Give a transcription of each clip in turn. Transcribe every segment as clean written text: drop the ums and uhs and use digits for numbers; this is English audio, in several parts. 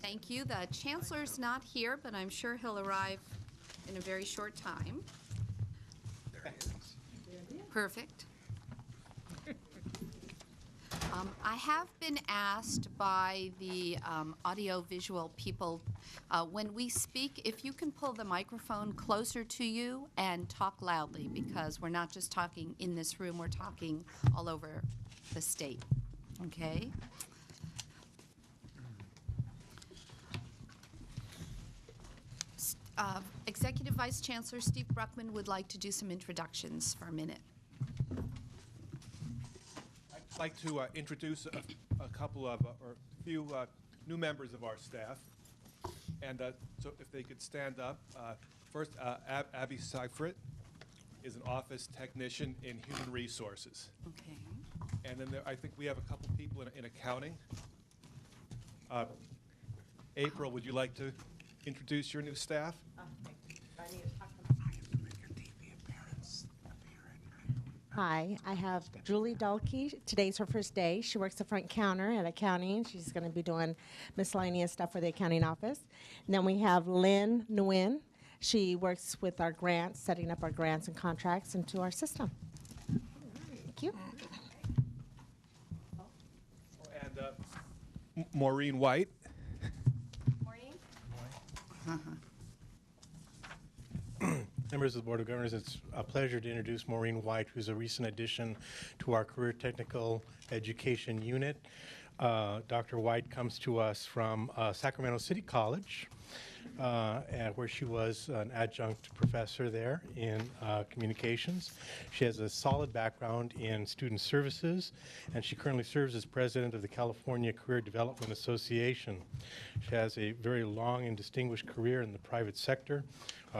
Thank you. The chancellor's not here, but I'm sure he'll arrive in a very short time. There he is. Perfect. I have been asked by the audio-visual people, when we speak, if you can pull the microphone closer to you and talk loudly, because we're not just talking in this room, we're talking all over the state. Okay? Executive Vice Chancellor Steve Bruckman would like to do some introductions for a minute. I'd like to introduce a couple of, or a few new members of our staff. And so if they could stand up. First, Abby Seifert is an office technician in human resources. Okay. And then I think we have a couple people in accounting. April, would you like to introduce your new staff? Hi, I have Julie Dahlke. Today's her first day. She works the front counter at accounting. She's going to be doing miscellaneous stuff for the accounting office. And then we have Lynn Nguyen. She works with our grants, setting up our grants and contracts into our system. Thank you. And Maureen White. Members of the Board of Governors, it's a pleasure to introduce Maureen White, who's a recent addition to our Career Technical Education Unit. Dr. White comes to us from Sacramento City College, where she was an adjunct professor there in communications. She has a solid background in student services, and she currently serves as president of the California Career Development Association. She has a very long and distinguished career in the private sector,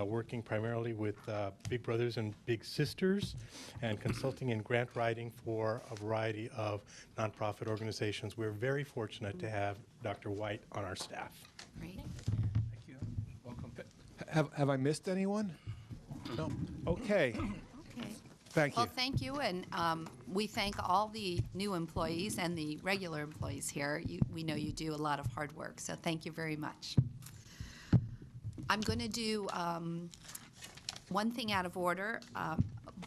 working primarily with Big Brothers and Big Sisters, and consulting and grant writing for a variety of nonprofit organizations. We're very fortunate to have Dr. White on our staff. Great. Thank you. Welcome. Have I missed anyone? No. Okay. Okay. Thank you. Well, thank you, and we thank all the new employees and the regular employees here. We know you do a lot of hard work, so thank you very much. I'm going to do one thing out of order.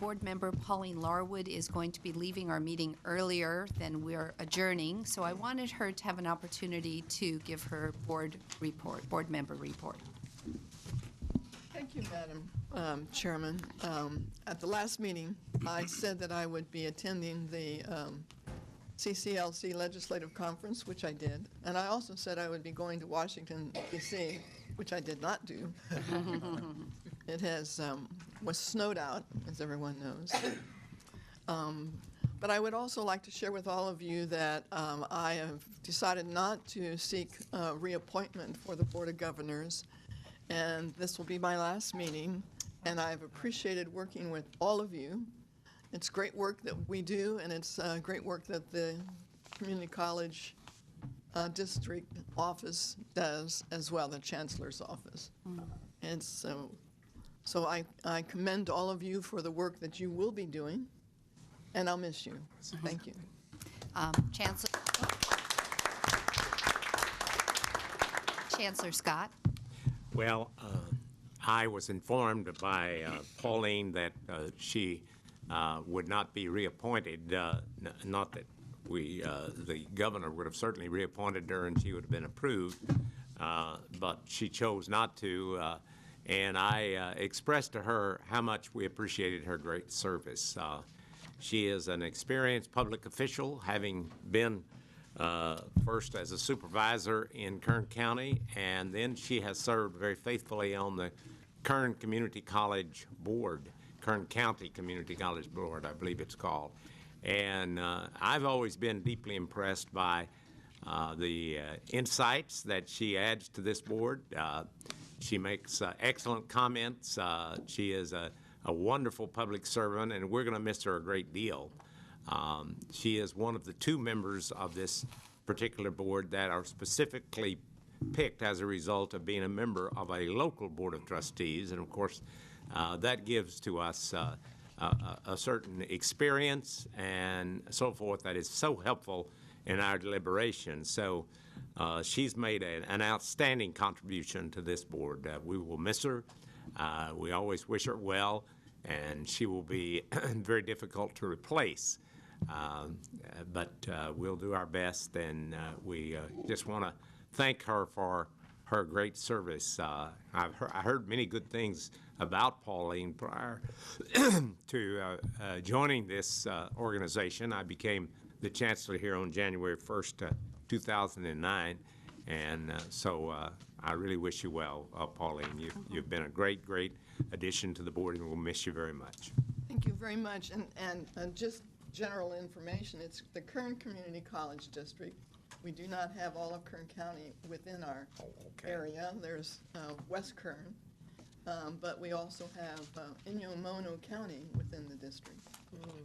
Board member Pauline Larwood is going to be leaving our meeting earlier than we're adjourning, so I wanted her to have an opportunity to give her board member report. Thank you, Madam Chairman. At the last meeting, I said that I would be attending the CCLC Legislative Conference, which I did, and I also said I would be going to Washington, D.C., which I did not do. It was snowed out, as everyone knows. But I would also like to share with all of you that I have decided not to seek reappointment for the Board of Governors, and this will be my last meeting, and I've appreciated working with all of you. It's great work that we do, and it's great work that the community college district office does as well, the chancellor's office. And so I commend all of you for the work that you will be doing, and I'll miss you. Thank you. Chancellor Scott. Well, I was informed by Pauline that she would not be reappointed, not that the governor would have certainly reappointed her and she would have been approved, but she chose not to, and I expressed to her how much we appreciated her great service. She is an experienced public official, having been first as a supervisor in Kern County, and then she has served very faithfully on the Kern Community College Board, Kern County Community College Board, I believe it's called. And I've always been deeply impressed by the insights that she adds to this board. She makes excellent comments. She is a wonderful public servant, and we're going to miss her a great deal. She is one of the two members of this particular board that are specifically picked as a result of being a member of a local board of trustees, and of course that gives to us a certain experience and so forth that is so helpful in our deliberations. So she's made an outstanding contribution to this board. We will miss her. We always wish her well, and she will be very difficult to replace. But we'll do our best, and we just want to thank her for her great service. I heard many good things about Pauline prior to joining this organization. I became the chancellor here on January 1st, 2009, and so I really wish you well, Pauline. You've been a great, great addition to the board, and we'll miss you very much. Thank you very much. And just general information, it's the Kern Community College District. We do not have all of Kern County within our area. There's West Kern, but we also have Inyo-Mono County within the district,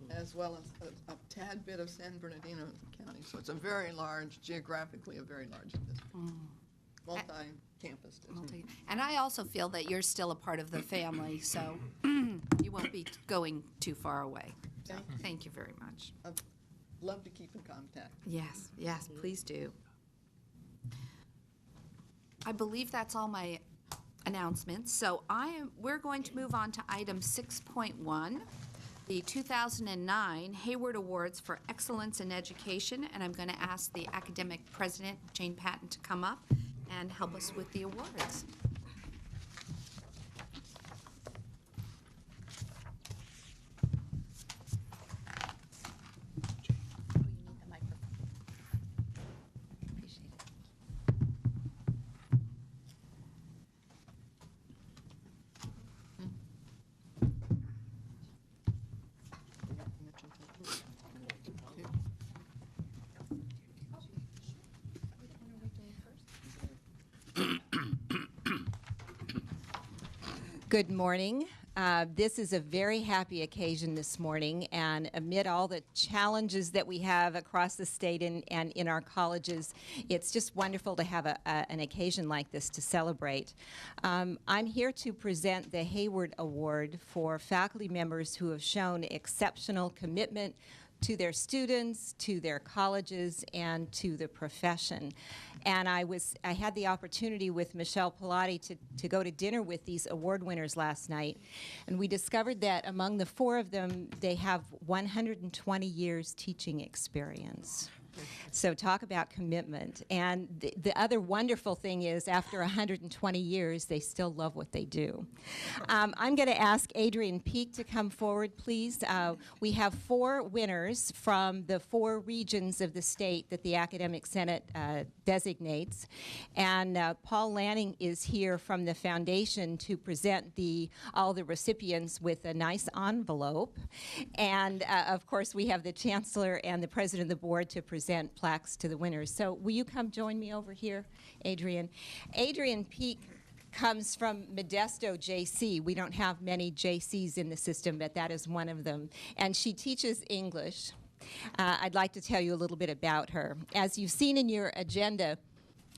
as well as a tad bit of San Bernardino County. So it's a very large, geographically a very large district, multi-campus district. And I also feel that you're still a part of the family, so you won't be going too far away. So, thank you very much. I'd love to keep in contact. Yes, yes, please do. I believe that's all my announcements. So we're going to move on to item 6.1, the 2009 Hayward Awards for Excellence in Education, and I'm going to ask the academic president, Jane Patton, to come up and help us with the awards. Good morning. This is a very happy occasion this morning, and amid all the challenges that we have across the state and in our colleges, it's just wonderful to have an occasion like this to celebrate. I'm here to present the Hayward Award for faculty members who have shown exceptional commitment to their students, to their colleges, and to the profession. And I had the opportunity with Michelle Pilati to go to dinner with these award winners last night, and we discovered that among the four of them, they have 120 years teaching experience. So talk about commitment. And the other wonderful thing is, after 120 years, they still love what they do. I'm going to ask Adrian Peak to come forward, please. We have four winners from the four regions of the state that the Academic Senate designates. And Paul Lanning is here from the foundation to present all the recipients with a nice envelope. And of course, we have the chancellor and the president of the board to present plaques to the winners. So will you come join me over here, Adrian? Adrian Peak comes from Modesto JC. We don't have many JCs in the system, but that is one of them. And she teaches English. I'd like to tell you a little bit about her. As you've seen in your agenda,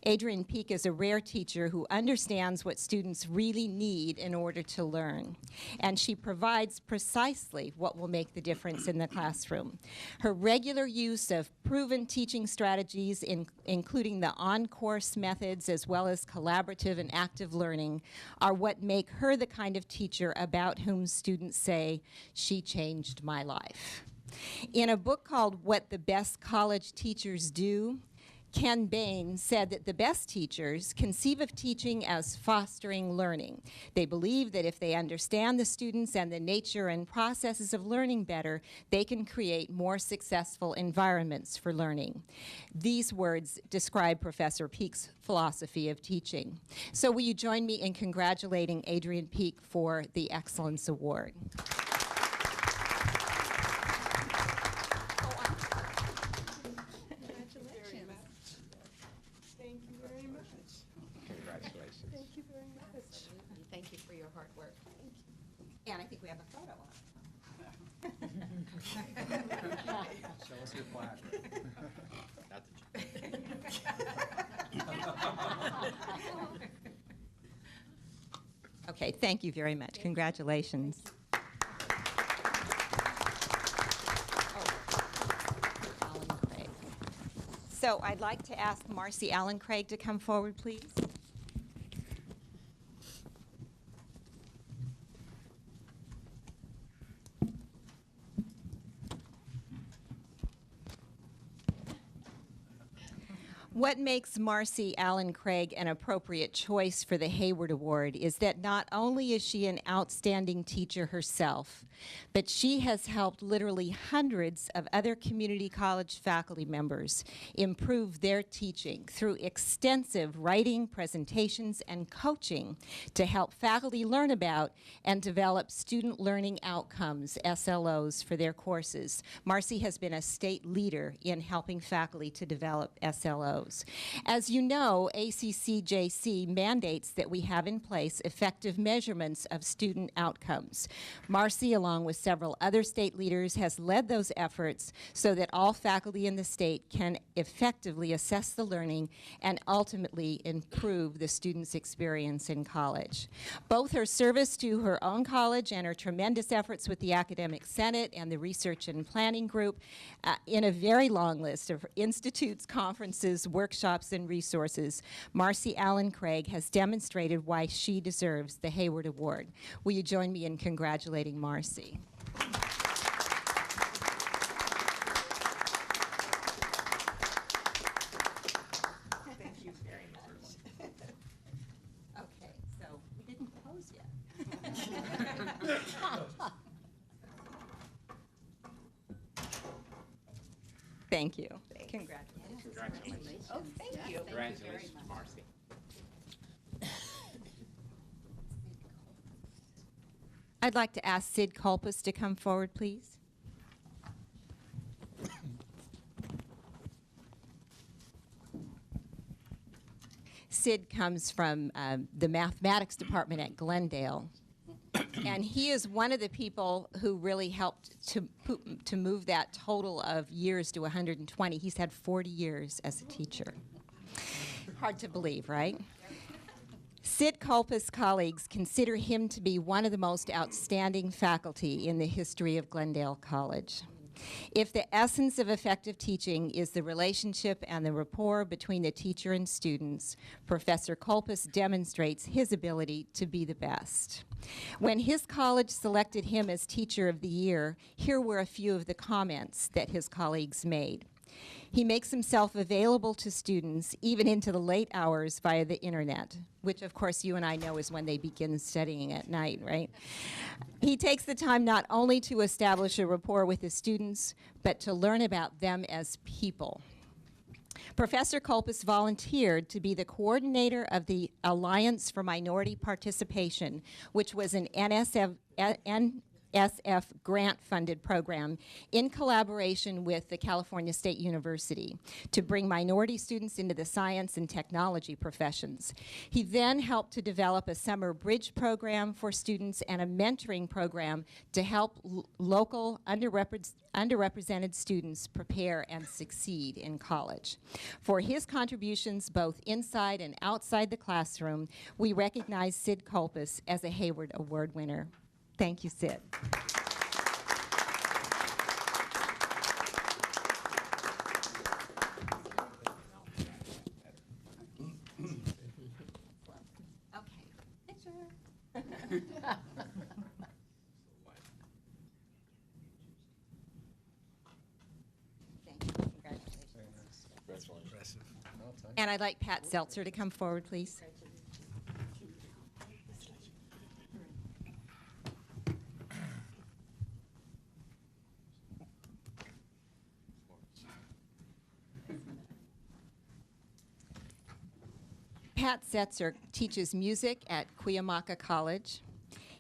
Adrian Peak is a rare teacher who understands what students really need in order to learn, and she provides precisely what will make the difference in the classroom. Her regular use of proven teaching strategies, including the on-course methods as well as collaborative and active learning, are what make her the kind of teacher about whom students say, "She changed my life." In a book called What the Best College Teachers Do, Ken Bain said that the best teachers conceive of teaching as fostering learning. They believe that if they understand the students and the nature and processes of learning better, they can create more successful environments for learning. These words describe Professor Peak's philosophy of teaching. So will you join me in congratulating Adrian Peak for the Excellence Award? Thank you for your hard work. And I think we have a photo op. Show us your plaque. Not the Okay, thank you very much. Congratulations. Colin Craig. So I'd like to ask Marcy Allen Craig to come forward, please. What makes Marcy Allen Craig an appropriate choice for the Hayward Award is that not only is she an outstanding teacher herself, but she has helped literally hundreds of other community college faculty members improve their teaching through extensive writing, presentations, and coaching to help faculty learn about and develop student learning outcomes, SLOs, for their courses. Marcy has been a state leader in helping faculty to develop SLOs. As you know, ACCJC mandates that we have in place effective measurements of student outcomes. Marcy, along with several other state leaders, has led those efforts so that all faculty in the state can effectively assess the learning and ultimately improve the student's experience in college. Both her service to her own college and her tremendous efforts with the Academic Senate and the Research and Planning Group in a very long list of institutes, conferences, workshops, and resources, Marcy Allen Craig has demonstrated why she deserves the Hayward Award. Will you join me in congratulating Marcy? Thank you very much. Okay, so we didn't close yet. Thank you. Congratulations. Congratulations. Oh, thank you. Congratulations, Marcy. I'd like to ask Sid Culpus to come forward, please. Sid comes from the mathematics department at Glendale, and he is one of the people who really helped to move that total of years to 120. He's had 40 years as a teacher. Hard to believe, right? Sid Culpus' colleagues consider him to be one of the most outstanding faculty in the history of Glendale College. If the essence of effective teaching is the relationship and the rapport between the teacher and students, Professor Culpus demonstrates his ability to be the best. When his college selected him as Teacher of the Year, here were a few of the comments that his colleagues made. He makes himself available to students even into the late hours via the internet, which of course you and I know is when they begin studying at night, right? He takes the time not only to establish a rapport with his students, but to learn about them as people. Professor Culpus volunteered to be the coordinator of the Alliance for Minority Participation, which was an NSF grant-funded program in collaboration with the California State University to bring minority students into the science and technology professions. He then helped to develop a summer bridge program for students and a mentoring program to help local underrepresented students prepare and succeed in college. For his contributions both inside and outside the classroom, we recognize Sid Culpus as a Hayward Award winner. Thank you, Sid. Okay. Picture. Thank you. Congratulations. And I'd like Pat Seltzer to come forward, please. Pat Setzer teaches music at Cuyamaca College.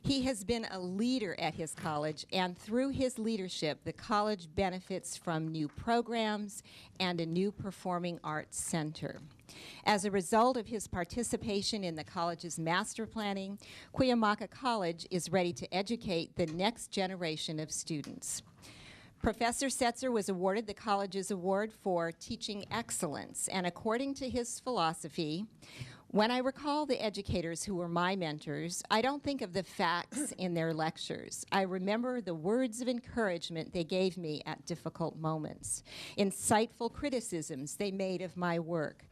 He has been a leader at his college, and through his leadership, the college benefits from new programs and a new performing arts center. As a result of his participation in the college's master planning, Cuyamaca College is ready to educate the next generation of students. Professor Setzer was awarded the college's award for teaching excellence, and according to his philosophy, When I recall the educators who were my mentors, I don't think of the facts in their lectures. I remember the words of encouragement they gave me at difficult moments, insightful criticisms they made of my work,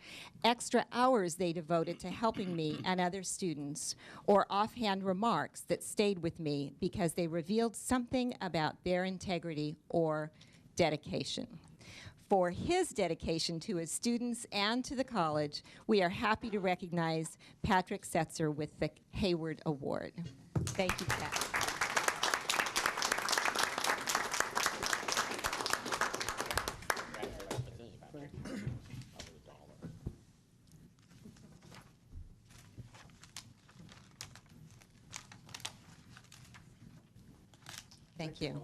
extra hours they devoted to helping me and other students, or offhand remarks that stayed with me because they revealed something about their integrity or dedication. For his dedication to his students and to the college, we are happy to recognize Patrick Setzer with the Hayward Award. Thank you, Pat. Thank you.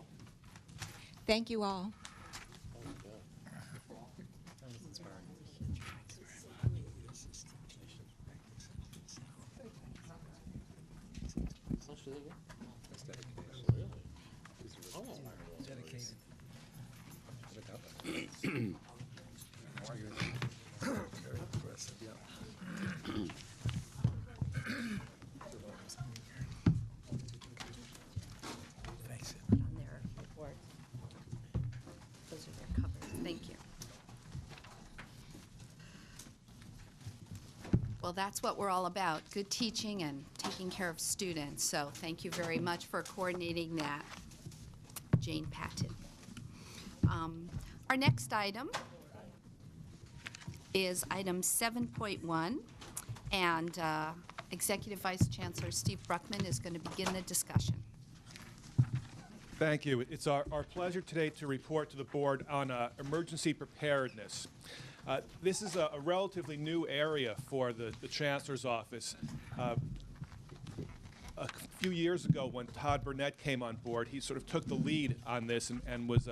Thank you all. On their report. Those are their covers. Thank you. Well, that's what we're all about, good teaching and taking care of students. So thank you very much for coordinating that, Jane Patton. Our next item is item 7.1, and Executive Vice Chancellor Steve Bruckman is going to begin the discussion. Thank you. It's our pleasure today to report to the board on emergency preparedness. This is a relatively new area for the Chancellor's office. A few years ago, when Todd Burnett came on board, he sort of took the lead on this and was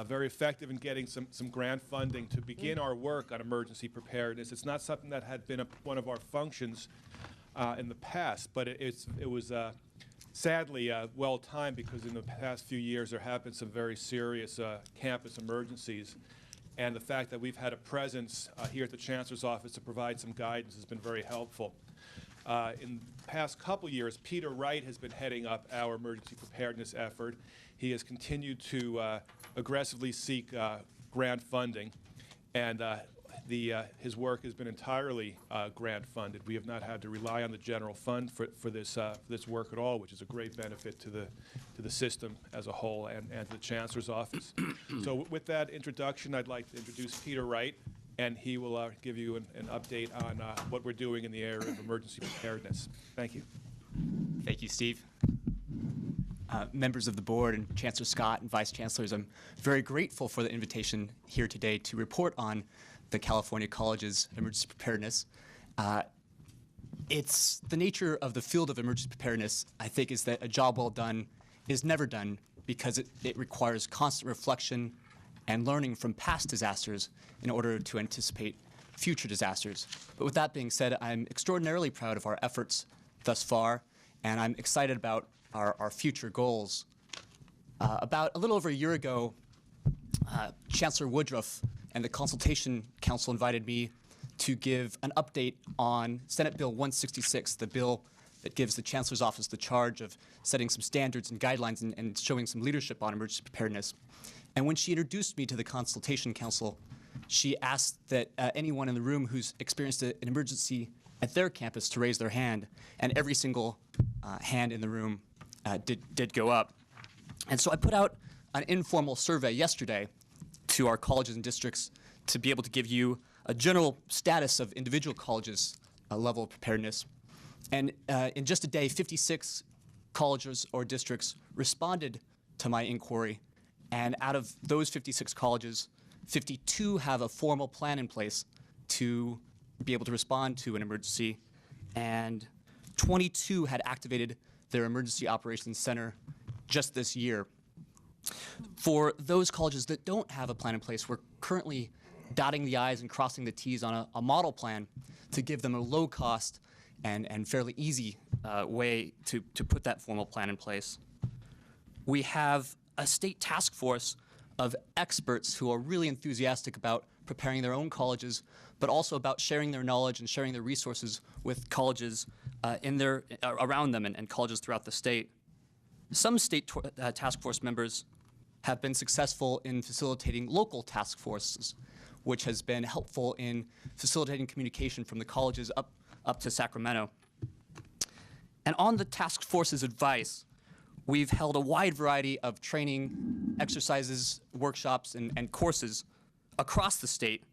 very effective in getting some grant funding to begin our work on emergency preparedness. It's not something that had been one of our functions in the past, but it was sadly well timed, because in the past few years there have been some very serious campus emergencies. And the fact that we've had a presence here at the Chancellor's office to provide some guidance has been very helpful. In the past couple years, Peter Wright has been heading up our emergency preparedness effort. He has continued to aggressively seek grant funding, and his work has been entirely grant funded. We have not had to rely on the general fund for this work at all, which is a great benefit to the system as a whole and to the Chancellor's office. So with that introduction, I'd like to introduce Peter Wright, and he will give you an update on what we're doing in the area of emergency preparedness. Thank you. Thank you, Steve. Members of the board and Chancellor Scott and Vice Chancellors, I'm very grateful for the invitation here today to report on the California College's emergency preparedness. It's the nature of the field of emergency preparedness, I think, is that a job well done is never done, because it requires constant reflection and learning from past disasters in order to anticipate future disasters. But with that being said, I'm extraordinarily proud of our efforts thus far, and I'm excited about our future goals. About a little over a year ago, Chancellor Woodruff and the Consultation Council invited me to give an update on Senate Bill 166, the bill that gives the Chancellor's office the charge of setting some standards and guidelines and showing some leadership on emergency preparedness. And when she introduced me to the Consultation Council, she asked that anyone in the room who's experienced an emergency at their campus to raise their hand, and every single hand in the room did go up. And so I put out an informal survey yesterday to our colleges and districts to be able to give you a general status of individual colleges' level of preparedness. And in just a day, 56 colleges or districts responded to my inquiry. And out of those 56 colleges, 52 have a formal plan in place to be able to respond to an emergency, and 22 had activated their emergency operations center just this year. For those colleges that don't have a plan in place, we're currently dotting the I's and crossing the T's on a model plan to give them a low cost and fairly easy way to put that formal plan in place. We have a state task force of experts who are really enthusiastic about preparing their own colleges, but also about sharing their knowledge and sharing their resources with colleges around them and colleges throughout the state. Some state task force members have been successful in facilitating local task forces, which has been helpful in facilitating communication from the colleges up to Sacramento. And on the task force's advice, we've held a wide variety of training, exercises, workshops, and courses across the state.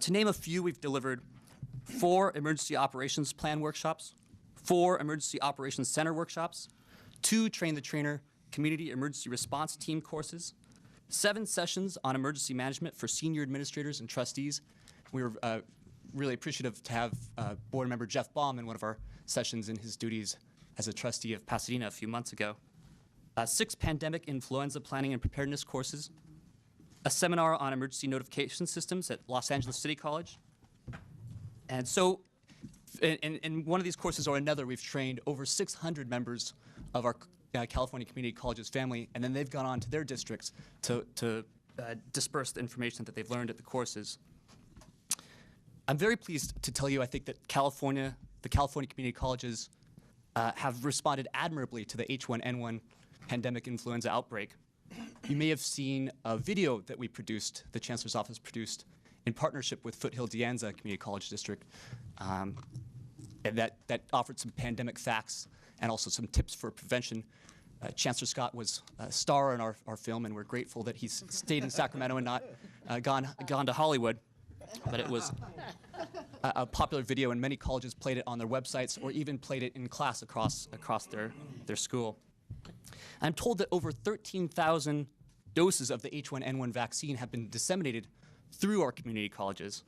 To name a few, we've delivered 4 emergency operations plan workshops, 4 emergency operations center workshops, 2 train the trainer community emergency response team courses, 7 sessions on emergency management for senior administrators and trustees. We were really appreciative to have board member Jeff Baum in one of our sessions in his duties as a trustee of Pasadena a few months ago. 6 pandemic influenza planning and preparedness courses, a seminar on emergency notification systems at Los Angeles City College. And so in one of these courses or another, we've trained over 600 members of our California Community Colleges family, and then they've gone on to their districts to disperse the information that they've learned at the courses. I'm very pleased to tell you, I think that the California Community Colleges have responded admirably to the H1N1 pandemic influenza outbreak. You may have seen a video that we produced, the Chancellor's Office produced, in partnership with Foothill De Anza Community College District, and that offered some pandemic facts and also some tips for prevention. Chancellor Scott was a star in our film, and we're grateful that he's stayed in Sacramento and not gone to Hollywood. But it was a popular video, and many colleges played it on their websites or even played it in class across their school. I'm told that over 13,000 doses of the H1N1 vaccine have been disseminated through our community colleges.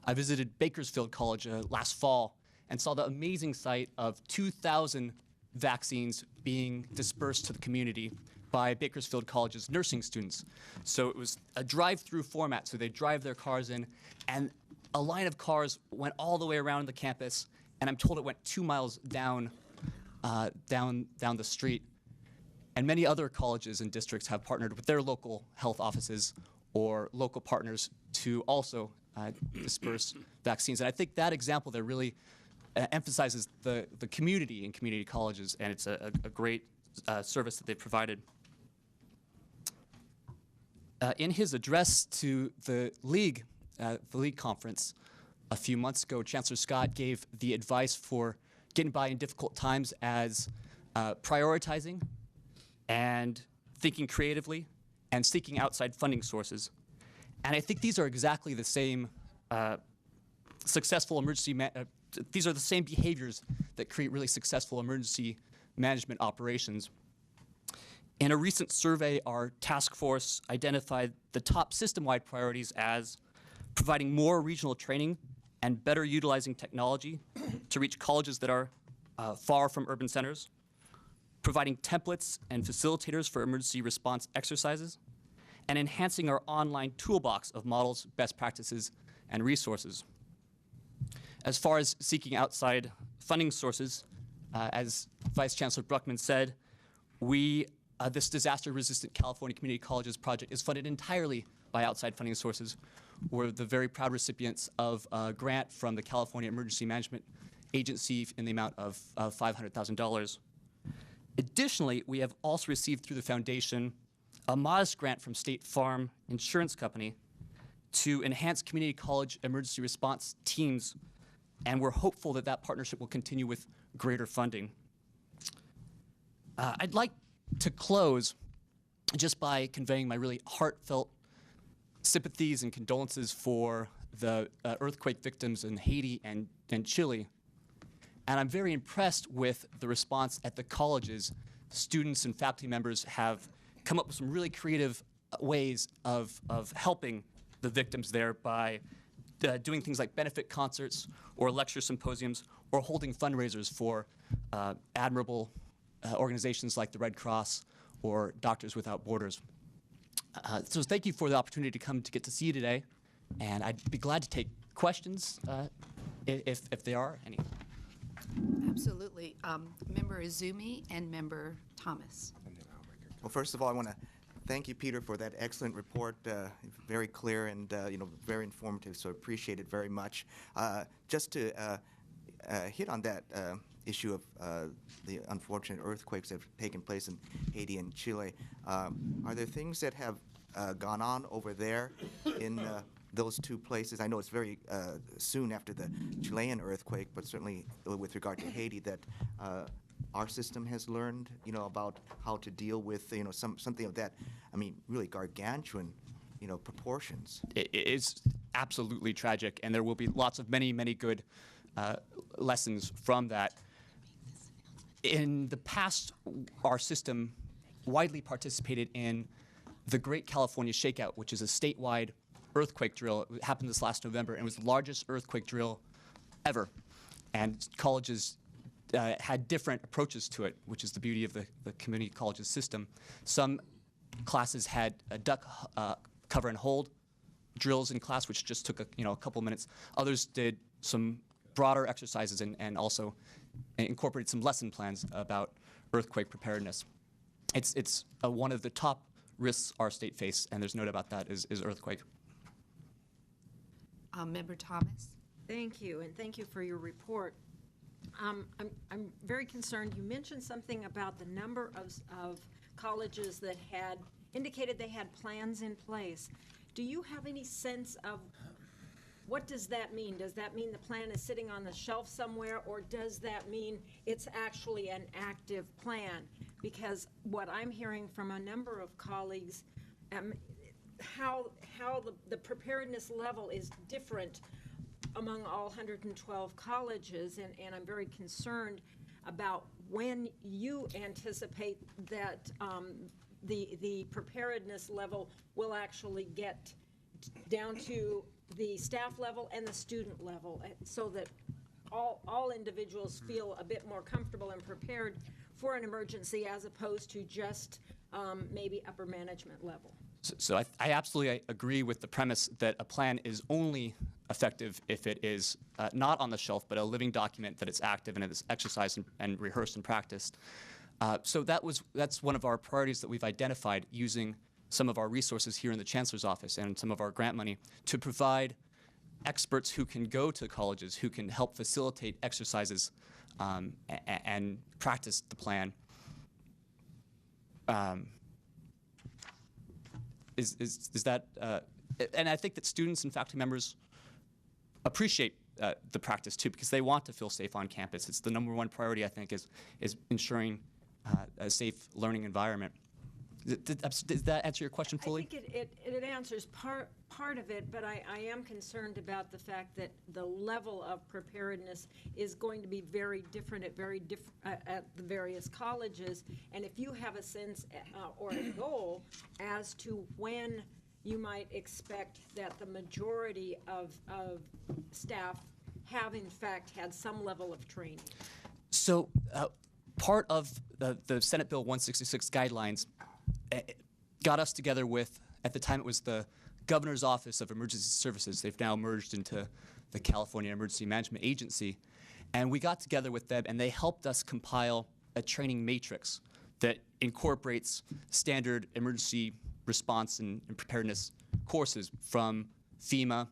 I visited Bakersfield College last fall and saw the amazing sight of 2,000 vaccines being dispersed to the community by Bakersfield College's nursing students. So it was a drive-through format, so they drive their cars in, and a line of cars went all the way around the campus, and I'm told it went 2 miles down the street. And many other colleges and districts have partnered with their local health offices or local partners to also disperse vaccines. And I think that example there really emphasizes the community in community colleges, and it's a great service that they've provided. In his address to the League conference a few months ago, Chancellor Scott gave the advice for getting by in difficult times as prioritizing and thinking creatively and seeking outside funding sources. And I think these are exactly the same successful emergency these are the same behaviors that create really successful emergency management operations. In a recent survey, our task force identified the top system-wide priorities as providing more regional training and better utilizing technology to reach colleges that are far from urban centers, providing templates and facilitators for emergency response exercises, and enhancing our online toolbox of models, best practices, and resources. As far as seeking outside funding sources, as Vice Chancellor Bruckman said, this disaster-resistant California Community Colleges project is funded entirely by outside funding sources. We're the very proud recipients of a grant from the California Emergency Management Agency in the amount of $500,000. Additionally, we have also received through the foundation a modest grant from State Farm Insurance Company to enhance community college emergency response teams, and we're hopeful that that partnership will continue with greater funding. I'd like to close just by conveying my really heartfelt sympathies and condolences for the earthquake victims in Haiti and Chile. And I'm very impressed with the response at the colleges. Students and faculty members have come up with some really creative ways of helping the victims there by doing things like benefit concerts or lecture symposiums or holding fundraisers for admirable organizations like the Red Cross or Doctors Without Borders. So thank you for the opportunity to come to get to see you today, and I'd be glad to take questions if there are any. Absolutely. Member Izumi and Member Thomas. Well, first of all, I want to Thank you, Peter, for that excellent report. Very clear and very informative. So appreciate it very much. Just to hit on that issue of the unfortunate earthquakes that have taken place in Haiti and Chile, are there things that have gone on over there in those two places? I know it's very soon after the Chilean earthquake, but certainly with regard to Haiti, that our system has learned, about how to deal with, something of that, really gargantuan, proportions. It is absolutely tragic, and there will be lots of many, many good lessons from that. In the past, our system widely participated in the Great California Shakeout, which is a statewide earthquake drill. It happened this last November, and it was the largest earthquake drill ever. And colleges had different approaches to it, which is the beauty of the community colleges system. Some classes had a duck cover and hold drills in class, which just took a couple minutes. Others did some broader exercises and also incorporated some lesson plans about earthquake preparedness. It's one of the top risks our state face, and there's no doubt about that, is earthquake. Member Thomas? Thank you, and thank you for your report. I'm very concerned. You mentioned something about the number of colleges that had indicated they had plans in place. Do you have any sense of what does that mean? Does that mean the plan is sitting on the shelf somewhere, or does that mean it's actually an active plan? Because what I'm hearing from a number of colleagues, how the preparedness level is different among all 112 colleges, and I'm very concerned about when you anticipate that the preparedness level will actually get down to the staff level and the student level, so that all individuals feel a bit more comfortable and prepared for an emergency, as opposed to just maybe upper management level. So I absolutely agree with the premise that a plan is only effective if it is not on the shelf, but a living document, that it's active and it is exercised and rehearsed and practiced. So that's one of our priorities that we've identified, using some of our resources here in the Chancellor's office and some of our grant money to provide experts who can go to colleges, who can help facilitate exercises and practice the plan. Is that, and I think that students and faculty members appreciate the practice too, because they want to feel safe on campus. It's the #1 priority, I think, is ensuring a safe learning environment. Does that answer your question fully? I think it answers part of it, but I am concerned about the fact that the level of preparedness is going to be very different at the various colleges. And if you have a sense or a goal as to when you might expect that the majority of staff have in fact had some level of training. So part of the Senate Bill 166 guidelines got us together with, at the time it was the Governor's Office of Emergency Services. They've now merged into the California Emergency Management Agency. And we got together with them, and they helped us compile a training matrix that incorporates standard emergency response and preparedness courses from FEMA,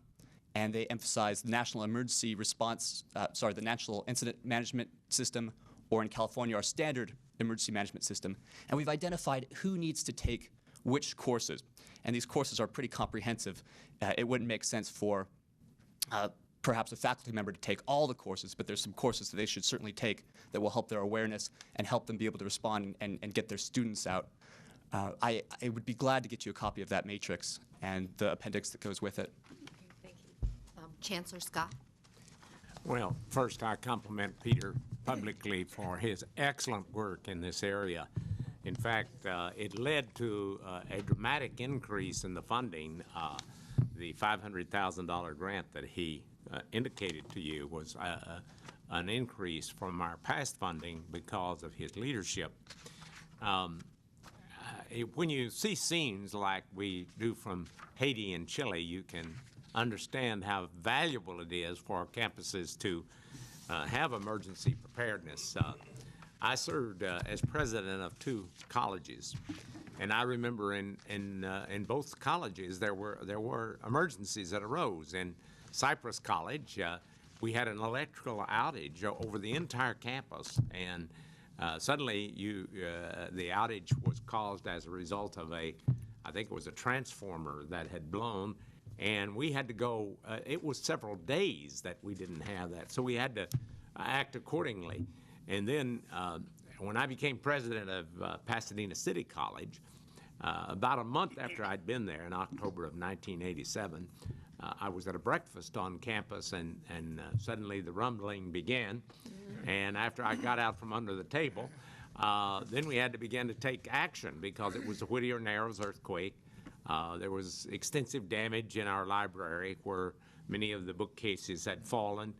and they emphasize the National Emergency Response, the National Incident Management System, or in California, our standard emergency management system. And we've identified who needs to take which courses. And these courses are pretty comprehensive. It wouldn't make sense for perhaps a faculty member to take all the courses, but there's some courses that they should certainly take that will help their awareness and help them be able to respond and get their students out. I would be glad to get you a copy of that matrix and the appendix that goes with it. Thank you. Chancellor Scott? Well, first I compliment Peter publicly for his excellent work in this area. In fact, it led to a dramatic increase in the funding. The $500,000 grant that he indicated to you was an increase from our past funding because of his leadership. When you see scenes like we do from Haiti and Chile, you can understand how valuable it is for our campuses to have emergency preparedness. I served as president of 2 colleges, And I remember in both colleges there were emergencies that arose. In Cypress College, we had an electrical outage over the entire campus, and suddenly the outage was caused as a result of I think it was a transformer that had blown, and we had to go. It was several days that we didn't have that, so we had to act accordingly. And then when I became president of Pasadena City College, about a month after I'd been there in October of 1987, I was at a breakfast on campus, and suddenly the rumbling began. And after I got out from under the table, then we had to begin to take action because it was the Whittier Narrows earthquake. There was extensive damage in our library where many of the bookcases had fallen.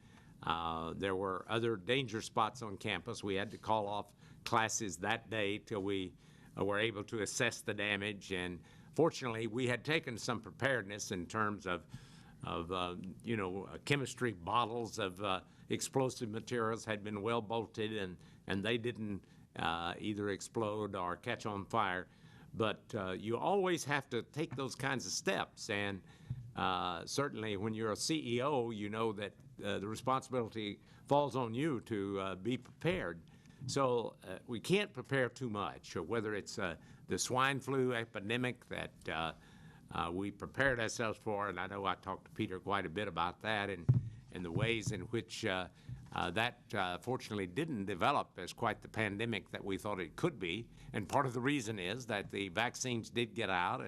There were other danger spots on campus. We had to call off classes that day till we were able to assess the damage. And fortunately, we had taken some preparedness in terms of chemistry bottles of explosive materials had been well bolted, and they didn't either explode or catch on fire. But you always have to take those kinds of steps, and certainly when you're a CEO, you know that the responsibility falls on you to be prepared. So we can't prepare too much, whether it's the swine flu epidemic that we prepared ourselves for, and I know I talked to Peter quite a bit about that and the ways in which that fortunately didn't develop as quite the pandemic that we thought it could be. And part of the reason is that the vaccines did get out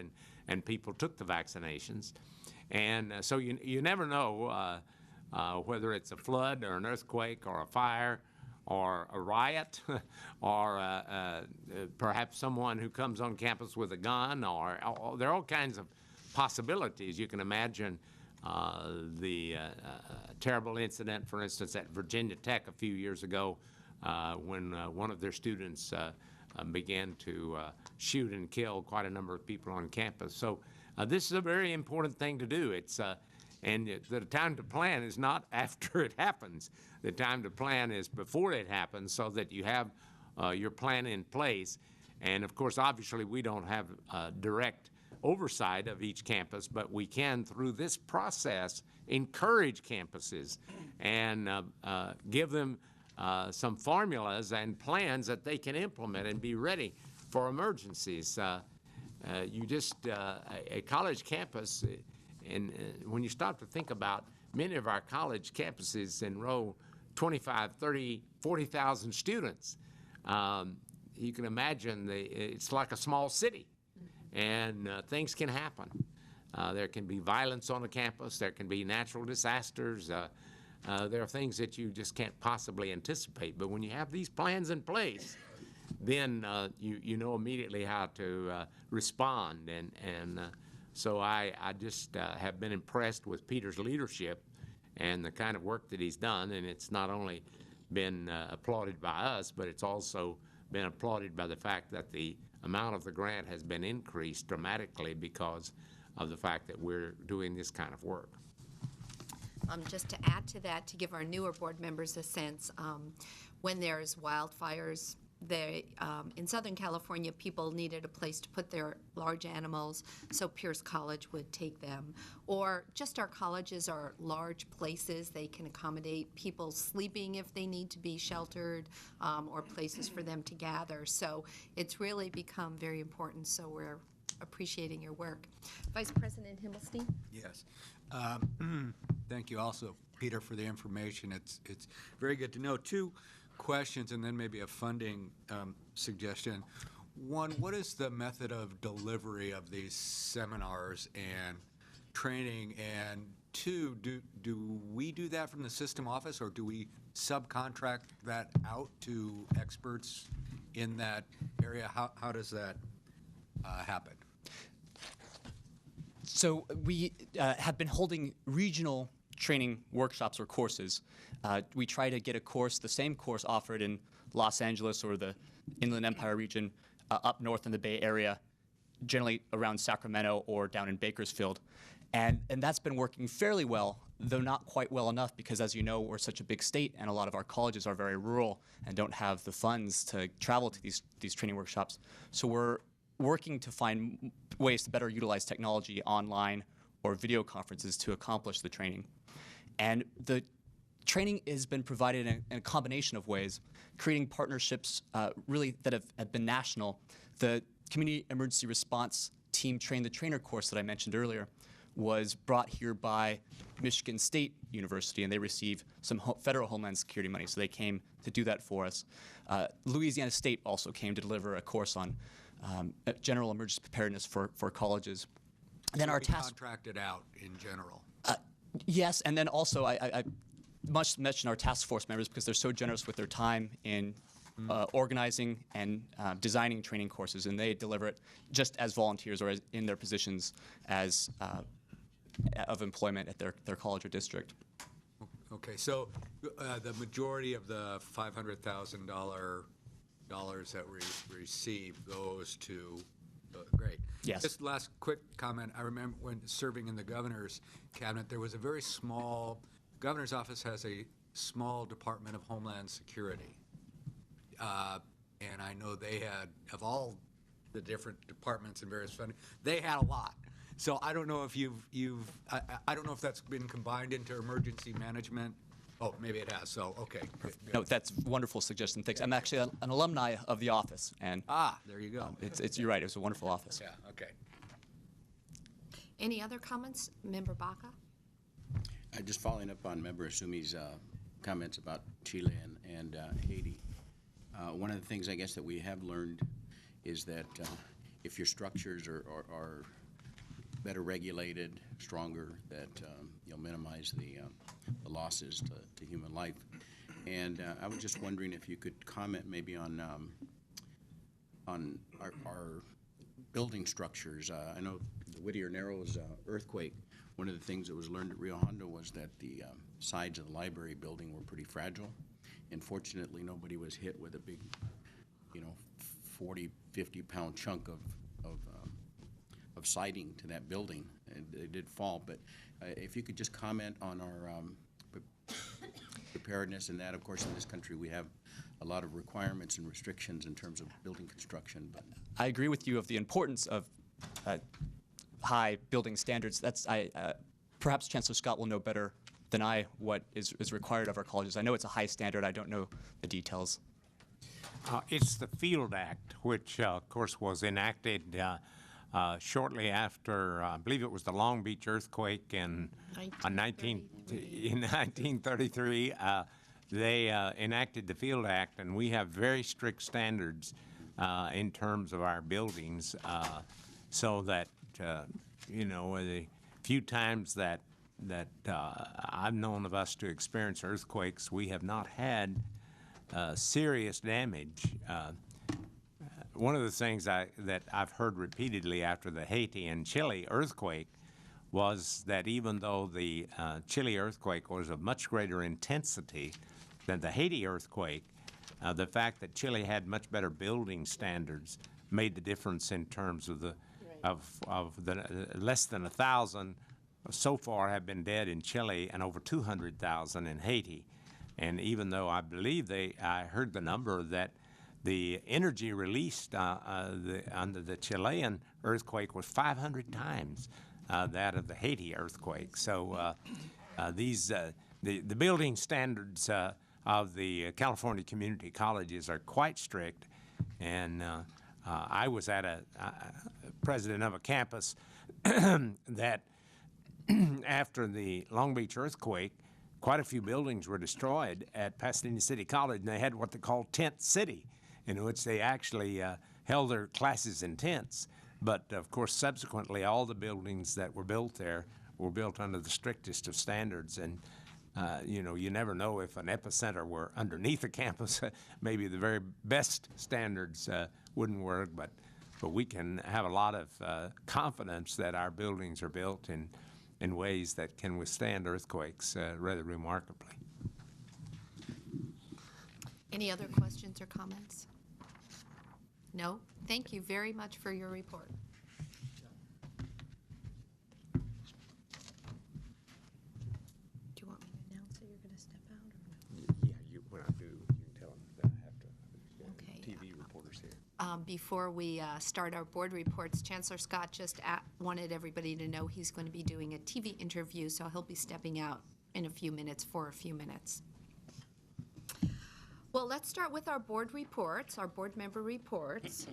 and people took the vaccinations. And so you never know whether it's a flood or an earthquake or a fire or a riot or perhaps someone who comes on campus with a gun, or there are all kinds of possibilities. You can imagine the terrible incident, for instance, at Virginia Tech a few years ago when one of their students began to shoot and kill quite a number of people on campus. So this is a very important thing to do. And the time to plan is not after it happens. The time to plan is before it happens, so that you have your plan in place. And of course, obviously, we don't have direct oversight of each campus, but we can, through this process, encourage campuses and give them some formulas and plans that they can implement and be ready for emergencies. A college campus, and when you start to think about many of our college campuses enroll 25, 30, 40,000 students, you can imagine it's like a small city, and things can happen. There can be violence on the campus. There can be natural disasters. There are things that you just can't possibly anticipate. But when you have these plans in place, then you know immediately how to respond. And so I just have been impressed with Peter's leadership and the kind of work that he's done. And it's not only been applauded by us, but it's also been applauded by the fact that the amount of the grant has been increased dramatically because of the fact that we're doing this kind of work. Just to add to that, to give our newer board members a sense, when there's wildfires, in Southern California, people needed a place to put their large animals, so Pierce College would take them. Or just our colleges are large places. They can accommodate people sleeping if they need to be sheltered, or places for them to gather. So it's really become very important, so we're appreciating your work. Vice President Himmelstein? Yes. Thank you also, Peter, for the information. It's very good to know. Two questions and then maybe a funding suggestion. One, what is the method of delivery of these seminars and training? And two, do we do that from the system office, or do we subcontract that out to experts in that area? How does that happen? So we have been holding regional training workshops or courses. We try to get the same course offered in Los Angeles or the Inland Empire region up north in the Bay Area, generally around Sacramento or down in Bakersfield. And that's been working fairly well, though not quite well enough, because as you know, we're such a big state and a lot of our colleges are very rural and don't have the funds to travel to these training workshops. So we're working to find ways to better utilize technology online or video conferences to accomplish the training. And the training has been provided in a combination of ways, creating partnerships really that have been national. The Community Emergency Response Team Train the Trainer course that I mentioned earlier was brought here by Michigan State University, and they receive some federal Homeland Security money, so they came to do that for us. Louisiana State also came to deliver a course on general emergency preparedness for colleges. And then our task contracted out in general. Yes, and then also I must mention our task force members because they're so generous with their time in organizing and designing training courses, and they deliver it just as volunteers or as in their positions as of employment at their college or district. Okay, so the majority of the $500,000 that we receive goes to, great. Yes. Just last quick comment. I remember when serving in the governor's cabinet, there was a very small, governor's office has a small Department of Homeland Security. And I know they had, of all the different departments and various funding, they had a lot. So I don't know if I don't know if that's been combined into emergency management. Oh, maybe it has, so, okay. Good. No, that's a wonderful suggestion. Thanks. I'm actually an alumni of the office, and There you go. you're right. It was a wonderful office. Yeah, okay. Any other comments? Member Baca? Just following up on Member Asumi's comments about Chile and Haiti. One of the things I guess that we have learned is that if your structures are better regulated, stronger, that you'll minimize the losses to human life. And I was just wondering if you could comment maybe on our building structures. I know the Whittier Narrows earthquake, one of the things that was learned at Rio Hondo was that the sides of the library building were pretty fragile. And fortunately, nobody was hit with a big, 40, 50-pound chunk of siding to that building. And they did fall, but if you could just comment on our preparedness and that. Of course, in this country, we have a lot of requirements and restrictions in terms of building construction. But I agree with you of the importance of high building standards. Perhaps Chancellor Scott will know better than I what is required of our colleges. I know it's a high standard. I don't know the details. It's the Field Act, which, of course, was enacted shortly after, I believe it was the Long Beach earthquake in 1933. They enacted the Field Act, and we have very strict standards in terms of our buildings, so that, the few times that I've known of us to experience earthquakes, we have not had serious damage. One of the things that I've heard repeatedly after the Haiti and Chile earthquake was that even though the Chile earthquake was of much greater intensity than the Haiti earthquake, the fact that Chile had much better building standards made the difference in terms of the less than 1,000 so far have been dead in Chile and over 200,000 in Haiti. And even though I believe I heard the number that the energy released under the Chilean earthquake was 500 times that of the Haiti earthquake. So the building standards of the California community colleges are quite strict. And I was at a president of a campus that after the Long Beach earthquake, quite a few buildings were destroyed at Pasadena City College, and they had what they called Tent City, in which they actually held their classes in tents. But, of course, subsequently, all the buildings that were built there were built under the strictest of standards. And, you never know if an epicenter were underneath a campus. Maybe the very best standards wouldn't work, but we can have a lot of confidence that our buildings are built in ways that can withstand earthquakes rather remarkably. Any other questions or comments? No? Thank you very much for your report. Do you want me to announce that you're going to step out? Or no? Yeah, when I do, you can tell them that I have to. Okay. TV reporters here. Before we start our board reports, Chancellor Scott just wanted everybody to know he's going to be doing a TV interview, so he'll be stepping out in a few minutes for a few minutes. Well, let's start with our board reports, our board member reports.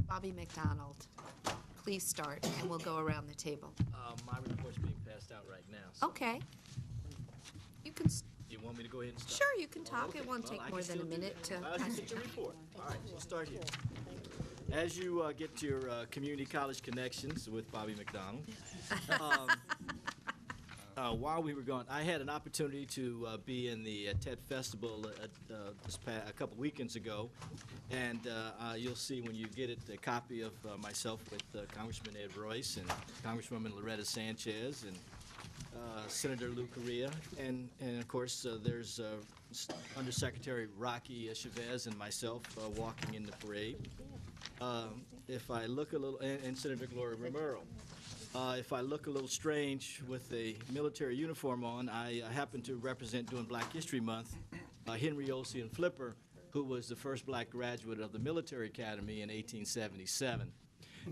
Bobby McDonald, please start, and we'll go around the table. My report's being passed out right now. So Okay. You can, you want me to go ahead and start? sure, you can talk. Okay. It won't Well, take I can more than still a do minute that. to. I'll just get your report. All right, we'll start here. As you get to your community college connections with Bobby McDonald, while we were gone, I had an opportunity to be in the TED Festival a couple weekends ago, and you'll see when you get it a copy of myself with Congressman Ed Royce and Congresswoman Loretta Sanchez and Senator Lou Correa, and of course there's Undersecretary Rocky Chavez and myself walking in the parade. If I look a little, and Senator Gloria Romero. If I look a little strange with a military uniform on, I happen to represent during Black History Month Henry Ocean Flipper, who was the first black graduate of the Military Academy in 1877.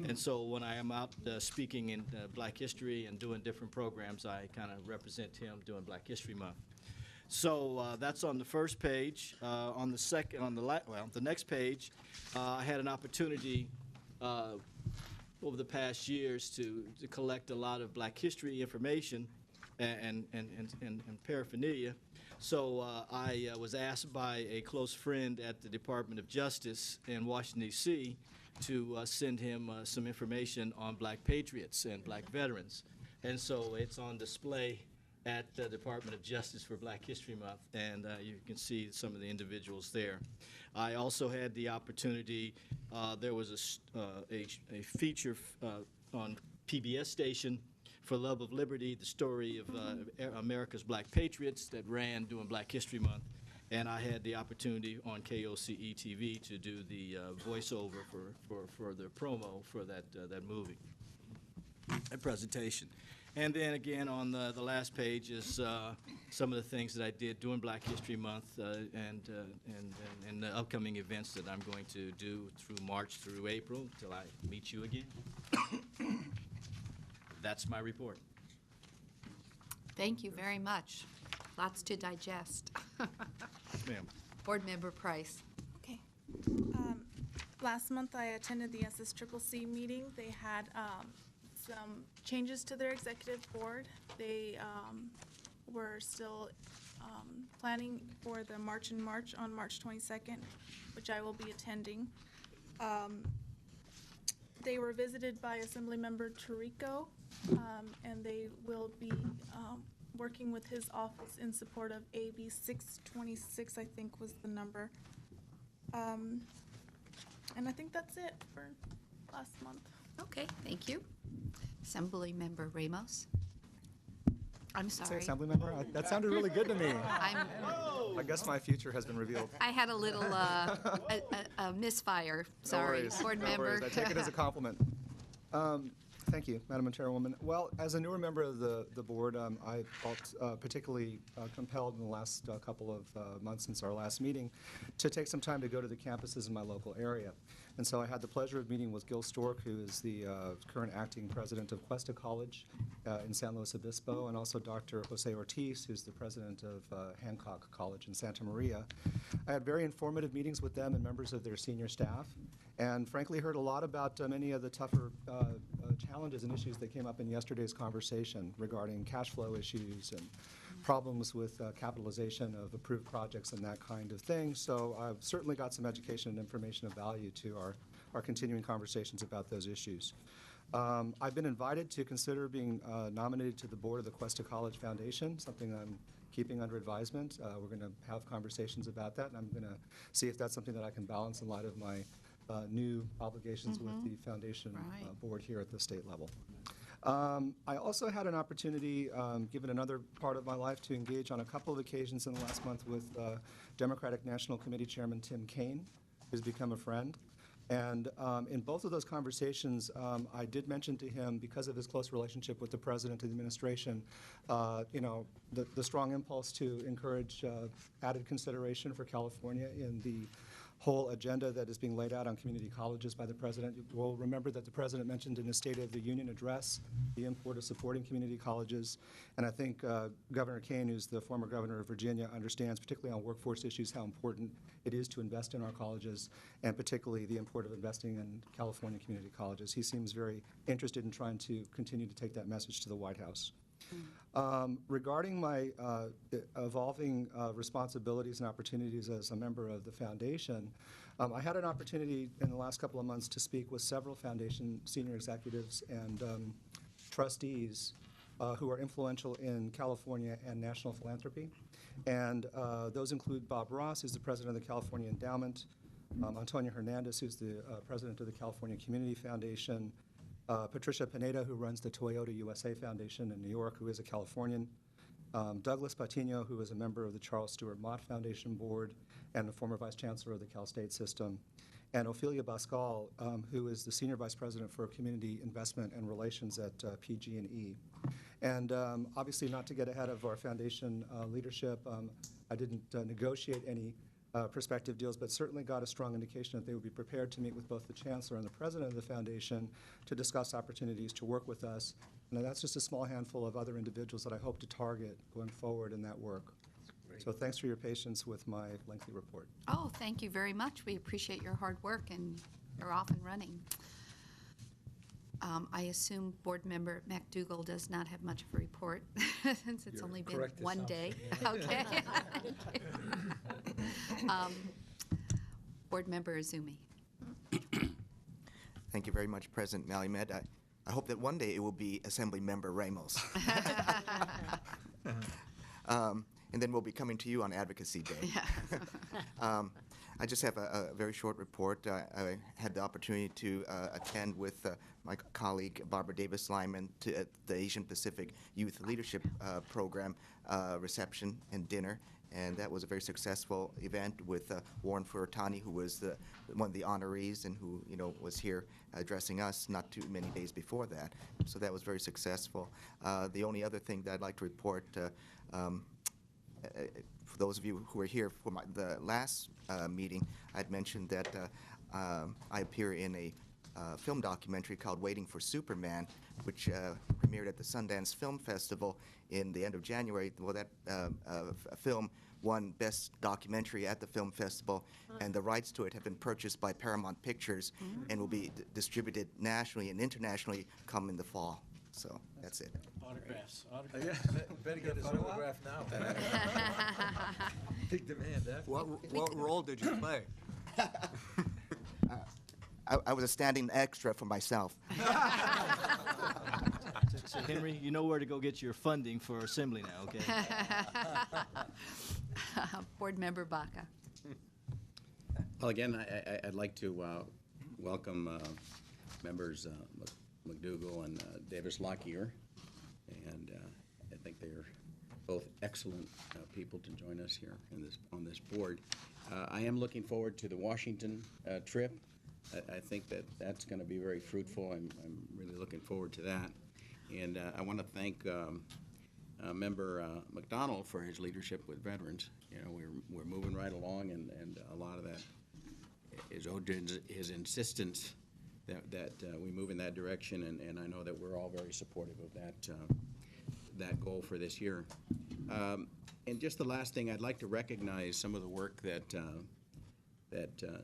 And so when I am out speaking in Black history and doing different programs, I kind of represent him during Black History Month. So that's on the first page. On the second, the next page, I had an opportunity over the past years to collect a lot of Black history information and paraphernalia. So I was asked by a close friend at the Department of Justice in Washington, D.C. to send him some information on Black patriots and Black veterans. And so it's on display at the Department of Justice for Black History Month, and you can see some of the individuals there. I also had the opportunity, there was a feature on PBS station for Love of Liberty, the story of America's Black patriots that ran during Black History Month, and I had the opportunity on KOCE TV to do the voiceover for the promo for that movie, that presentation. And then again on the last page is some of the things that I did during Black History Month and the upcoming events that I'm going to do through March through April till I meet you again. That's my report. Thank you very much. Lots to digest. Ma'am. Board Member Price. Okay. Last month I attended the SSCCC meeting. They had some changes to their executive board. They were still planning for the March in March on March 22nd, which I will be attending. They were visited by Assemblymember Tirico, and they will be working with his office in support of AB 626, I think was the number. And I think that's it for last month. Okay, thank you. Assemblymember Ramos. I'm sorry. Say Assemblymember? That sounded really good to me. I guess my future has been revealed. I had a little a misfire. Sorry, No worries. Board No member. worries. I take it as a compliment. Thank you, Madam Chairwoman. Well, as a newer member of the board, I felt particularly compelled in the last couple of months since our last meeting to take some time to go to the campuses in my local area. And so I had the pleasure of meeting with Gil Stork, who is the current acting president of Cuesta College in San Luis Obispo, and also Dr. Jose Ortiz, who's the president of Hancock College in Santa Maria. I had very informative meetings with them and members of their senior staff, and frankly heard a lot about many of the tougher challenges and issues that came up in yesterday's conversation regarding cash flow issues and problems with capitalization of approved projects and that kind of thing. So I've certainly got some education and information of value to our continuing conversations about those issues. I've been invited to consider being nominated to the board of the Cuesta College Foundation, something I'm keeping under advisement. We're going to have conversations about that, and I'm going to see if that's something that I can balance in light of my new obligations with the foundation board here at the state level. I also had an opportunity, given another part of my life, to engage on a couple of occasions in the last month with Democratic National Committee Chairman Tim Kaine, who's become a friend. And in both of those conversations, I did mention to him, because of his close relationship with the President and the administration, the strong impulse to encourage added consideration for California in the whole agenda that is being laid out on community colleges by the president. You will remember that the president mentioned in his State of the Union address the import of supporting community colleges. And I think Governor Kane, who's the former governor of Virginia, understands, particularly on workforce issues, how important it is to invest in our colleges, and particularly the import of investing in California community colleges. He seems very interested in trying to continue to take that message to the White House. Regarding my evolving responsibilities and opportunities as a member of the foundation, I had an opportunity in the last couple of months to speak with several foundation senior executives and trustees who are influential in California and national philanthropy. And those include Bob Ross, who's the president of the California Endowment, Antonio Hernandez, who's the president of the California Community Foundation, Patricia Pineda, who runs the Toyota USA Foundation in New York, who is a Californian, Douglas Patino, who is a member of the Charles Stewart Mott Foundation Board and the former vice chancellor of the Cal State System, and Ophelia Bascal, who is the senior vice president for community investment and relations at PG&E. And obviously, not to get ahead of our foundation leadership, I didn't negotiate any prospective deals, but certainly got a strong indication that they would be prepared to meet with both the chancellor and the president of the foundation to discuss opportunities to work with us. And that's just a small handful of other individuals that I hope to target going forward in that work. So thanks for your patience with my lengthy report. Oh, thank you very much. We appreciate your hard work, and you're off and running. I assume Board Member McDougall does not have much of a report since it's only been one day. Okay. Board Member Azumi. Thank you very much, President Malumed. I hope that one day it will be Assembly Member Ramos. And then we'll be coming to you on Advocacy Day. I just have a very short report. I had the opportunity to attend with my colleague Barbara Davis-Lyman to the Asian Pacific Youth Leadership Program reception and dinner. And that was a very successful event with Warren Furutani, who was one of the honorees and who was here addressing us not too many days before that. So that was very successful. The only other thing that I'd like to report, for those of you who were here for the last meeting, I'd mentioned that I appear in a film documentary called Waiting for Superman, which premiered at the Sundance Film Festival in the end of January. Well, that film won Best Documentary at the film festival, and the rights to it have been purchased by Paramount Pictures and will be distributed nationally and internationally come in the fall. So that's it. Autographs. Yeah, better get his autograph now. Big demand, huh? What role did you play? I was a standing extra for myself. So Henry, you know where to go get your funding for Assembly now, okay? Board Member Baca. Well, again, I'd like to welcome members McDougall and Davis-Lockyer, and I think they're both excellent people to join us here on this board. I am looking forward to the Washington trip. I think that's going to be very fruitful. I'm really looking forward to that. And I want to thank Member McDonald for his leadership with veterans. We're moving right along, and a lot of that is owed to his insistence that we move in that direction, and I know that we're all very supportive of that goal for this year. And just the last thing, I'd like to recognize some of the work that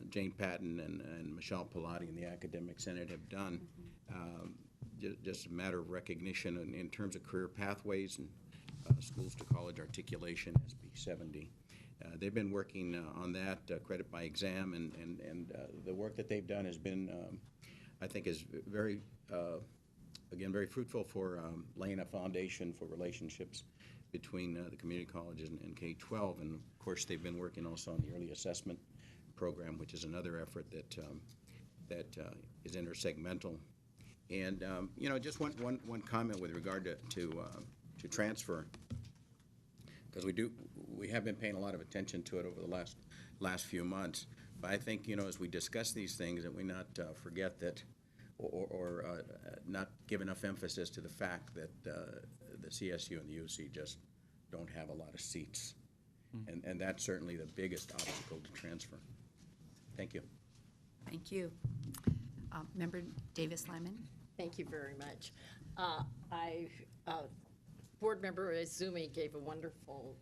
Jane Patton and Michelle Pilati and the Academic Senate have done. Just a matter of recognition in terms of career pathways and schools to college articulation, SB 70. They've been working on that credit by exam, and the work that they've done has been, I think, is very, again, very fruitful for laying a foundation for relationships between the community colleges and K-12. And of course, they've been working also on the early assessment program, which is another effort that is intersegmental. And just one comment with regard to transfer, because we have been paying a lot of attention to it over the last few months. But I think as we discuss these things, that we not forget that, or not give enough emphasis to the fact that the CSU and the UC just don't have a lot of seats, and that's certainly the biggest obstacle to transfer. Thank you. Thank you. Member Davis-Lyman? Thank you very much. Board Member Izumi gave a wonderful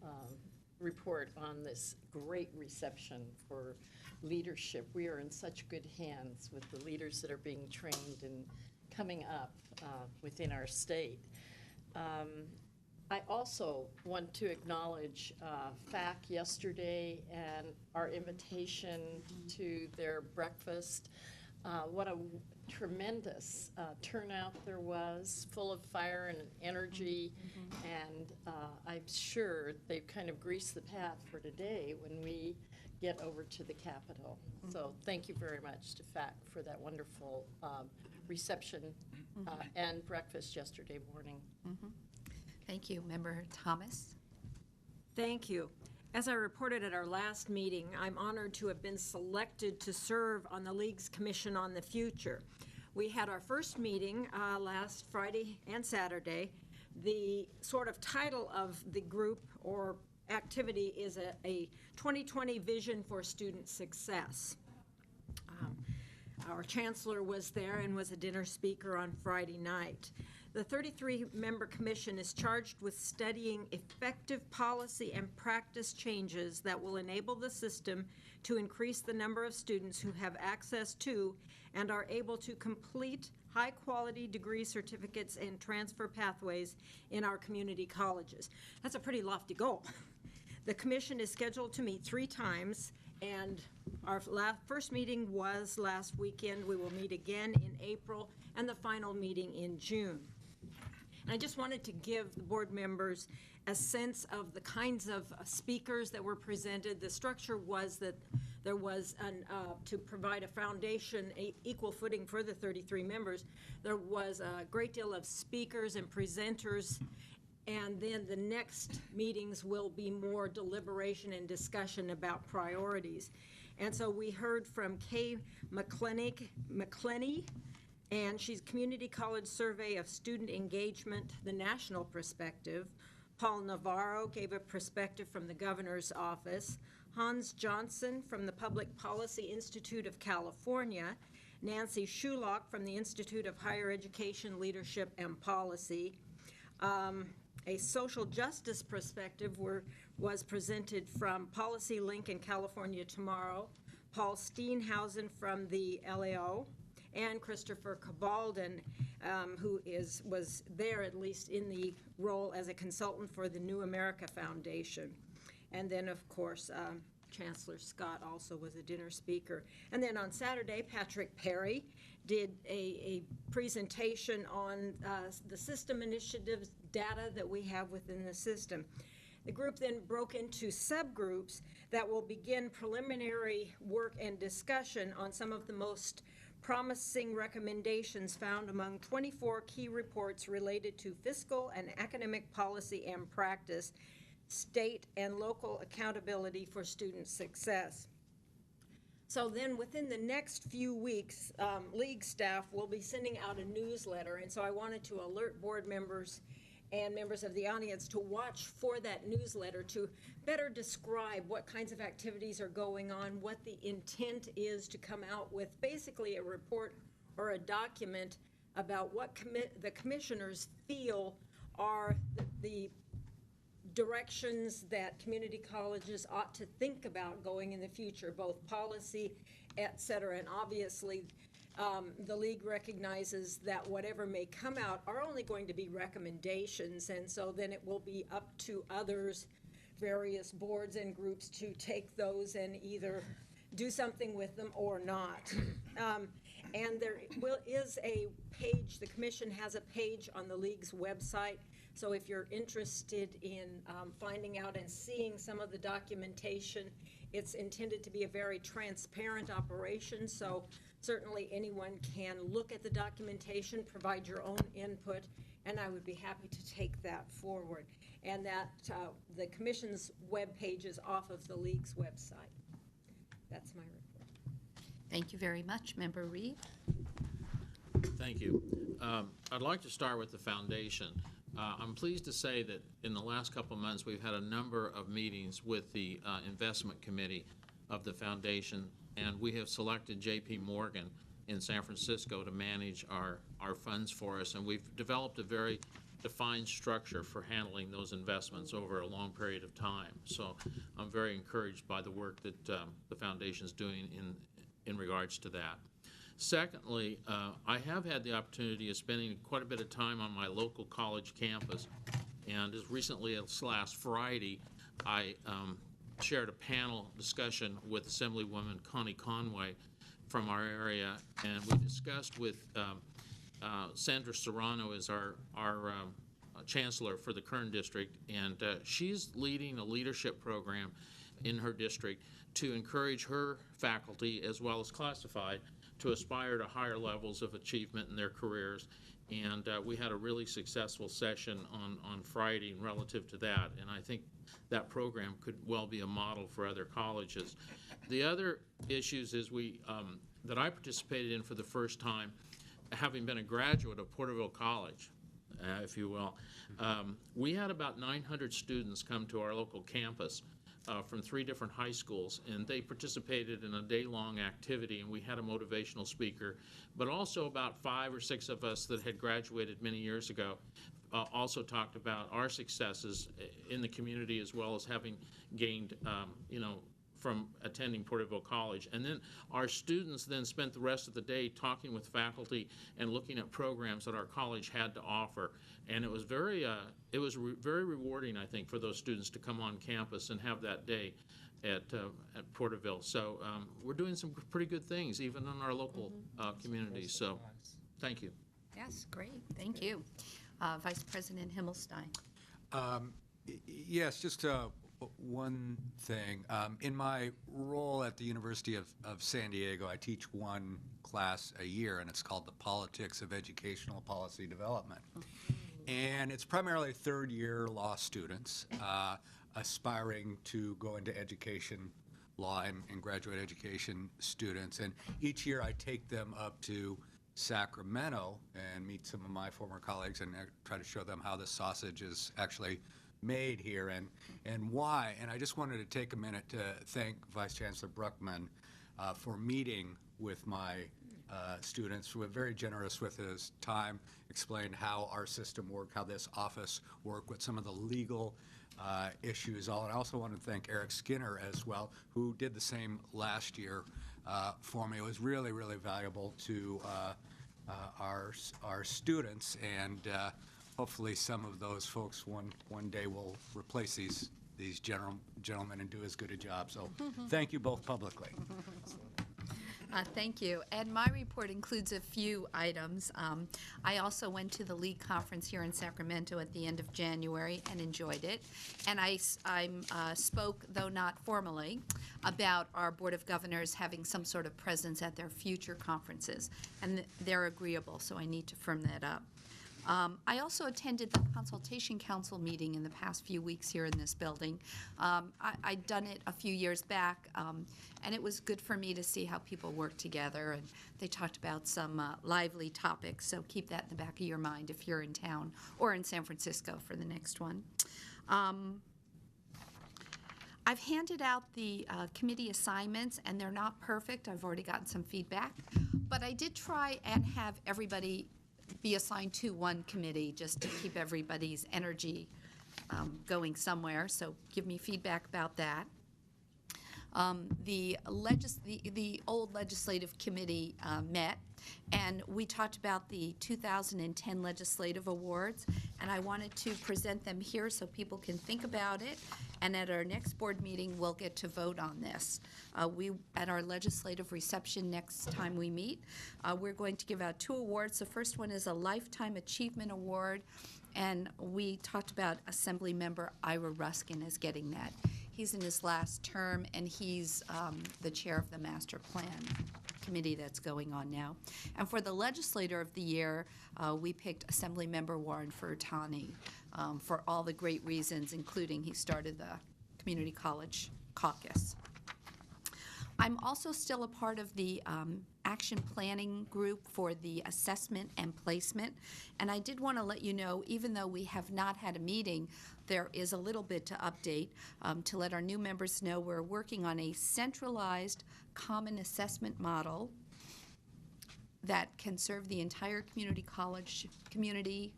report on this great reception for leadership. We are in such good hands with the leaders that are being trained and coming up within our state. I also want to acknowledge FAC yesterday and our invitation to their breakfast. What a tremendous turnout there was, full of fire and energy, and I'm sure they've kind of greased the path for today when we get over to the Capitol. So thank you very much to FAC for that wonderful reception and breakfast yesterday morning. Thank you. Member Thomas? Thank you. As I reported at our last meeting, I'm honored to have been selected to serve on the League's Commission on the Future. We had our first meeting last Friday and Saturday. The sort of title of the group or activity is a 2020 Vision for Student Success. Our chancellor was there and was a dinner speaker on Friday night. The 33-member commission is charged with studying effective policy and practice changes that will enable the system to increase the number of students who have access to and are able to complete high-quality degree certificates and transfer pathways in our community colleges. That's a pretty lofty goal. The commission is scheduled to meet 3 times, and our first meeting was last weekend. We will meet again in April, and the final meeting in June. And I just wanted to give the board members a sense of the kinds of speakers that were presented. The structure was that there was, to provide a foundation, equal footing for the 33 members, there was a great deal of speakers and presenters, and then the next meetings will be more deliberation and discussion about priorities. And so we heard from Kay McClenny, and she's Community College Survey of Student Engagement, the national perspective. Paul Navarro gave a perspective from the governor's office. Hans Johnson from the Public Policy Institute of California. Nancy Shulock from the Institute of Higher Education, Leadership, and Policy. A social justice perspective was presented from Policy Link in California Tomorrow. Paul Steenhausen from the LAO. And Christopher Cabalden, who was there at least in the role as a consultant for the New America Foundation. And then, of course, Chancellor Scott also was a dinner speaker. And then on Saturday, Patrick Perry did a presentation on the system initiatives data that we have within the system. The group then broke into subgroups that will begin preliminary work and discussion on some of the most promising recommendations found among 24 key reports related to fiscal and academic policy and practice, state and local accountability for student success. So then within the next few weeks, League staff will be sending out a newsletter, and so I wanted to alert board members and members of the audience to watch for that newsletter to better describe what kinds of activities are going on, what the intent is to come out with basically a report or a document about what the commissioners feel are the directions that community colleges ought to think about going in the future, both policy, et cetera, and obviously the League recognizes that whatever may come out are only going to be recommendations, and so then it will be up to others, various boards and groups, to take those and either do something with them or not. And there is a page, the commission has a page on the League's website, so if you're interested in finding out and seeing some of the documentation, it's intended to be a very transparent operation, so certainly anyone can look at the documentation, provide your own input, and I would be happy to take that forward. And that the commission's webpage is off of the League's website. That's my report. Thank you very much. Member Reed? Thank you. I'd like to start with the foundation. I'm pleased to say that in the last couple of months we've had a number of meetings with the investment committee of the foundation and we have selected J.P. Morgan in San Francisco to manage our funds for us, and we've developed a very defined structure for handling those investments over a long period of time. So I'm very encouraged by the work that the Foundation's doing in regards to that. Secondly, I have had the opportunity of spending quite a bit of time on my local college campus, and as recently as last Friday, I shared a panel discussion with Assemblywoman Connie Conway from our area, and we discussed with Sandra Serrano is our chancellor for the Kern district, and she's leading a leadership program in her district to encourage her faculty as well as classified to aspire to higher levels of achievement in their careers. And we had a really successful session on Friday relative to that, and I think that program could well be a model for other colleges. The other issues is that I participated in for the first time, having been a graduate of Porterville College, if you will. We had about 900 students come to our local campus from 3 different high schools, and they participated in a day-long activity, and we had a motivational speaker, but also about 5 or 6 of us that had graduated many years ago also talked about our successes in the community as well as having gained, from attending Porterville College. And then our students then spent the rest of the day talking with faculty and looking at programs that our college had to offer. And it was very rewarding, I think, for those students to come on campus and have that day at Porterville. So we're doing some pretty good things, even in our local community. So thank you. Yes, great. Thank you. Vice President Himmelstein. Yes, just one thing. In my role at the University of San Diego, I teach one class a year, and it's called the Politics of Educational Policy Development. And it's primarily third-year law students aspiring to go into education, law and graduate education students. And each year I take them up to Sacramento and meet some of my former colleagues and try to show them how the sausage is actually made here and why. And I just wanted to take a minute to thank Vice Chancellor Bruckman for meeting with my students, who were very generous with his time, explained how our system worked, how this office worked, with some of the legal issues. And I also want to thank Eric Skinner as well, who did the same last year for me. It was really, really valuable to our students, and hopefully some of those folks one day will replace these gentlemen and do as good a job. So thank you both publicly. Thank you. And my report includes a few items. I also went to the League Conference here in Sacramento at the end of January and enjoyed it. And I spoke, though not formally, about our Board of Governors having some sort of presence at their future conferences. And they're agreeable, so I need to firm that up. I also attended the Consultation Council meeting in the past few weeks here in this building. I'd done it a few years back, and it was good for me to see how people work together, and they talked about some lively topics, so keep that in the back of your mind if you're in town or in San Francisco for the next one. I've handed out the committee assignments, and they're not perfect. I've already gotten some feedback, but I did try and have everybody be assigned to one committee just to keep everybody's energy going somewhere, so give me feedback about that. The old legislative committee met, and we talked about the 2010 legislative awards, and I wanted to present them here so people can think about it, and at our next board meeting we'll get to vote on this. At our legislative reception next time we meet, we're going to give out 2 awards. The first one is a Lifetime Achievement Award, and we talked about Assembly Member Ira Ruskin as getting that. He's in his last term, and he's the chair of the master plan committee that's going on now. And for the legislator of the year, we picked Assembly Member Warren Furtani for all the great reasons, including he started the Community College Caucus. I'm also still a part of the action planning group for the assessment and placement. And I did want to let you know, even though we have not had a meeting, there is a little bit to update to let our new members know we're working on a centralized common assessment model that can serve the entire community college community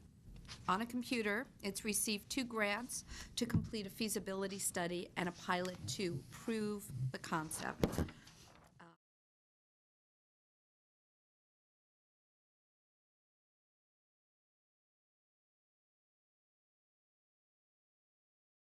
on a computer. It's received 2 grants to complete a feasibility study and a pilot to prove the concept.